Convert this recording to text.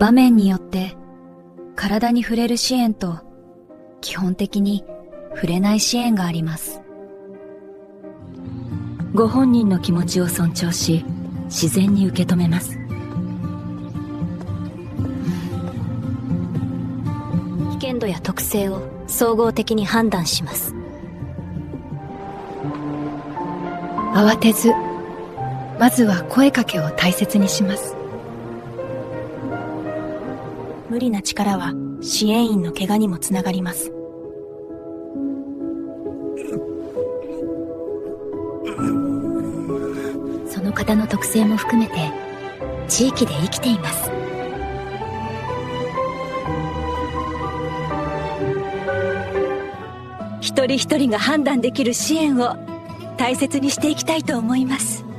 場面によって体に触れる支援と基本的に触れない支援があります。ご本人の気持ちを尊重し、自然に受け止めます。危険度や特性を総合的に判断します。慌てず、まずは声かけを大切にします。無理な力は支援員の怪我にもつながります。その方の特性も含めて地域で生きています。一人一人が判断できる支援を大切にしていきたいと思います。